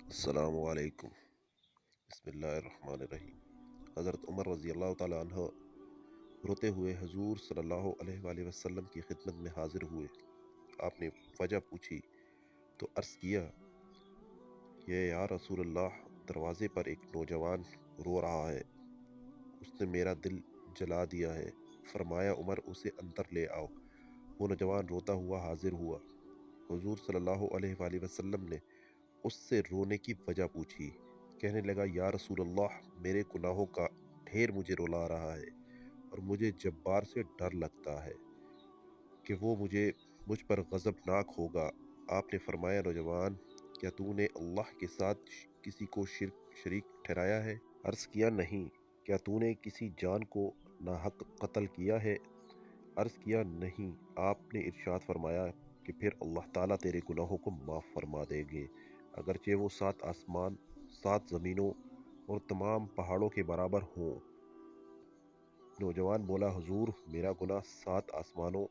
السلام علیکم۔ بسم اللہ الرحمن الرحیم۔ حضرت عمر رضی اللہ تعالیٰ عنہ روتے ہوئے حضور صلی اللہ علیہ وآلہ وسلم کی خدمت میں حاضر ہوئے۔ آپ نے وجہ پوچھی تو عرض کیا کہ یا رسول اللہ، دروازے پر ایک نوجوان رو رہا ہے، اس نے میرا دل جلا دیا ہے۔ فرمایا عمر، اسے اندر لے آؤ۔ وہ نوجوان روتا ہوا حاضر ہوا۔ حضور صلی اللہ علیہ وآلہ وسلم نے اس سے رونے کی وجہ پوچھی۔ کہنے لگا، یا رسول اللہ، میرے گناہوں کا ڈھیر مجھے رلا رہا ہے اور مجھے جبار سے ڈر لگتا ہے کہ وہ مجھ پر غضبناک ہوگا۔ آپ نے فرمایا، نوجوان، کیا تو نے اللہ کے ساتھ کسی کو شریک ٹھہرایا ہے؟ عرض کیا، نہیں۔ کیا تو نے کسی جان کو ناحق قتل کیا ہے؟ عرض کیا، نہیں۔ آپ نے ارشاد فرمایا کہ پھر اللہ تعالیٰ تیرے گناہوں کو معاف فرما دیں گے، اگرچہ وہ 7 آسمان، 7 زمینوں اور تمام پہاڑوں کے برابر ہوں۔ نوجوان بولا، حضور، میرا گناہ 7 آسمانوں،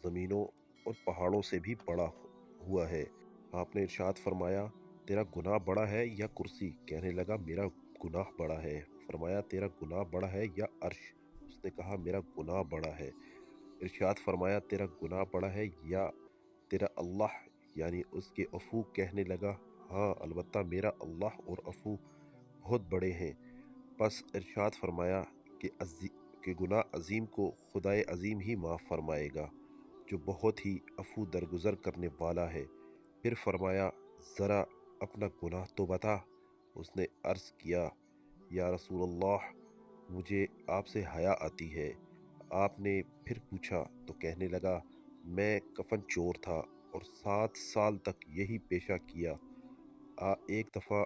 زمینوں اور پہاڑوں سے بھی بڑا ہوا ہے۔ آپ نے ارشاد فرمایا، تیرا گناہ بڑا ہے یا کرسی؟ کہنے لگا، میرا گناہ بڑا ہے۔ فرمایا، تیرا گناہ بڑا ہے یا عرش؟ اس نے کہا، میرا گناہ بڑا ہے۔ ارشاد فرمایا، تیرا گناہ بڑا ہے یا تیرا اللہ یعنی اس کے عفو؟ کہنے لگا، ہاں، البتہ میرا اللہ اور عفو بہت بڑے ہیں۔ پس ارشاد فرمایا کہ گناہ عظیم کو خدائے عظیم ہی معاف فرمائے گا، جو بہت ہی عفو درگزر کرنے والا ہے۔ پھر فرمایا، ذرا اپنا گناہ تو بتا۔ اس نے عرض کیا، یا رسول اللہ، مجھے آپ سے حیا آتی ہے۔ آپ نے پھر پوچھا تو کہنے لگا، میں کفن چور تھا اور 7 سال تک یہی پیشہ کیا۔ ایک دفعہ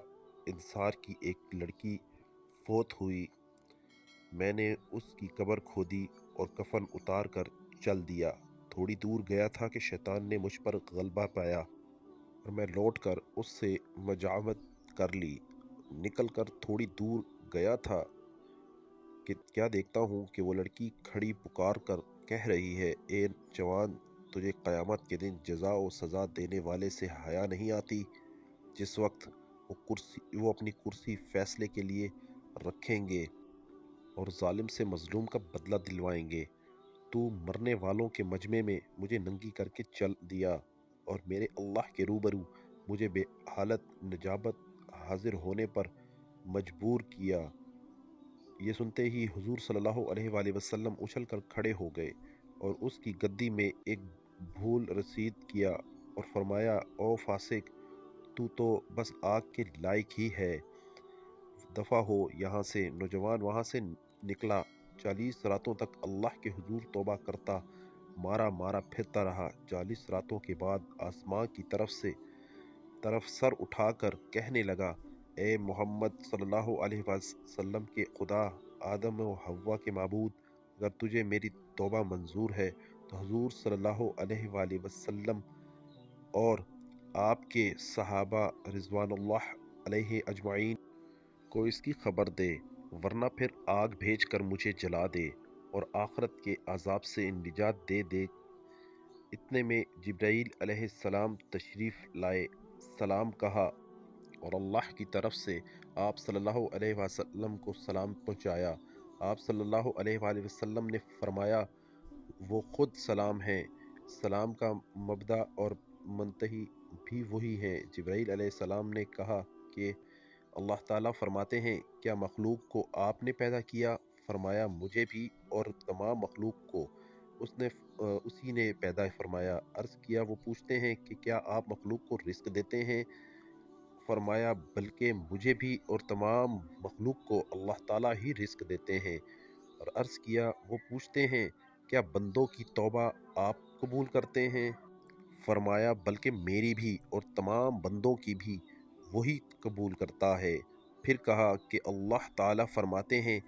انصار کی ایک لڑکی فوت ہوئی، میں نے اس کی قبر کھودی اور کفن اتار کر چل دیا۔ تھوڑی دور گیا تھا کہ شیطان نے مجھ پر غلبہ پایا اور میں لوٹ کر اس سے مجاوت کر لی۔ نکل کر تھوڑی دور گیا تھا کہ کیا دیکھتا ہوں کہ وہ لڑکی کھڑی پکار کر کہہ رہی ہے، اے جوان، تجھے قیامت کے دن جزا و سزا دینے والے سے حیا نہیں آتی؟ جس وقت وہ اپنی کرسی فیصلے کے لیے رکھیں گے اور ظالم سے مظلوم کا بدلہ دلوائیں گے، تو مرنے والوں کے مجمع میں مجھے ننگی کر کے چل دیا اور میرے اللہ کے روبرو مجھے بے حالت نجابت حاضر ہونے پر مجبور کیا۔ یہ سنتے ہی حضور صلی اللہ علیہ وآلہ وسلم اچھل کر کھڑے ہو گئے اور اس کی گدی میں ایک بھول رسید کیا اور فرمایا، او فاسق، تو بس آگ کے لائق ہی ہے، دفع ہو یہاں سے۔ نوجوان وہاں سے نکلا، 40 راتوں تک اللہ کے حضور توبہ کرتا، مارا پھرتا رہا۔ 40 راتوں کے بعد آسمان کی طرف سر اٹھا کر کہنے لگا، اے محمد صلی اللہ علیہ وسلم کے خدا، آدم و حوا کے معبود، اگر تجھے میری توبہ منظور ہے تو حضور صلی اللہ علیہ وآلہ وسلم اور آپ کے صحابہ رضوان اللہ علیہ اجمعین کو اس کی خبر دے، ورنہ پھر آگ بھیج کر مجھے جلا دے اور آخرت کے عذاب سے نجات دے دے۔ اتنے میں جبرائیل علیہ السلام تشریف لائے، سلام کہا اور اللہ کی طرف سے آپ صلی اللہ علیہ وسلم کو سلام پہنچایا۔ آپ صلی اللہ علیہ وآلہ وسلم نے فرمایا، وہ خود سلام ہیں، سلام کا مبدأ اور منتہی بھی وہی ہے۔ جبرائیل علیہ السلام نے کہا کہ اللہ تعالیٰ فرماتے ہیں، کیا مخلوق کو آپ نے پیدا کیا؟ فرمایا، مجھے بھی اور تمام مخلوق کو اسی نے پیدا فرمایا۔ عرض کیا، وہ پوچھتے ہیں کہ کیا آپ مخلوق کو رزق دیتے ہیں؟ فرمایا، بلکہ مجھے بھی اور تمام مخلوق کو اللہ تعالیٰ ہی رزق دیتے ہیں۔ اور عرض کیا، وہ پوچھتے ہیں کیا بندوں کی توبہ آپ قبول کرتے ہیں؟ فرمایا، بلکہ میری بھی اور تمام بندوں کی بھی وہی قبول کرتا ہے۔ پھر کہا کہ اللہ تعالیٰ فرماتے ہیں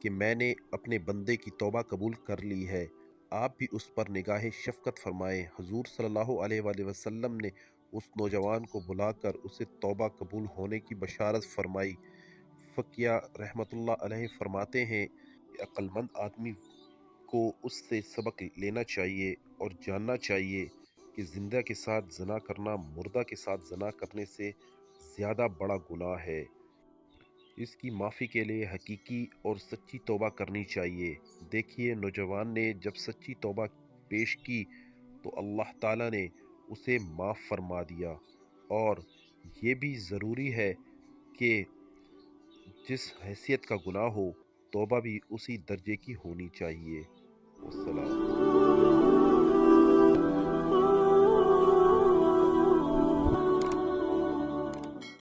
کہ میں نے اپنے بندے کی توبہ قبول کر لی ہے، آپ بھی اس پر نگاہ شفقت فرمائیں۔ حضور صلی اللہ علیہ وآلہ وسلم نے اس نوجوان کو بلا کر اسے توبہ قبول ہونے کی بشارت فرمائی۔ فقیہ رحمۃ اللہ علیہ فرماتے ہیں کہ عقل مند آدمی کو اس سے سبق لینا چاہیے اور جاننا چاہیے کہ زندہ کے ساتھ زنا کرنا مردہ کے ساتھ زنا کرنے سے زیادہ بڑا گناہ ہے۔ اس کی معافی کے لیے حقیقی اور سچی توبہ کرنی چاہیے۔ دیکھیے نوجوان نے جب سچی توبہ پیش کی تو اللہ تعالیٰ نے اسے معاف فرما دیا، اور یہ بھی ضروری ہے کہ جس حیثیت کا گناہ ہو توبہ بھی اسی درجے کی ہونی چاہیے۔ والسلام۔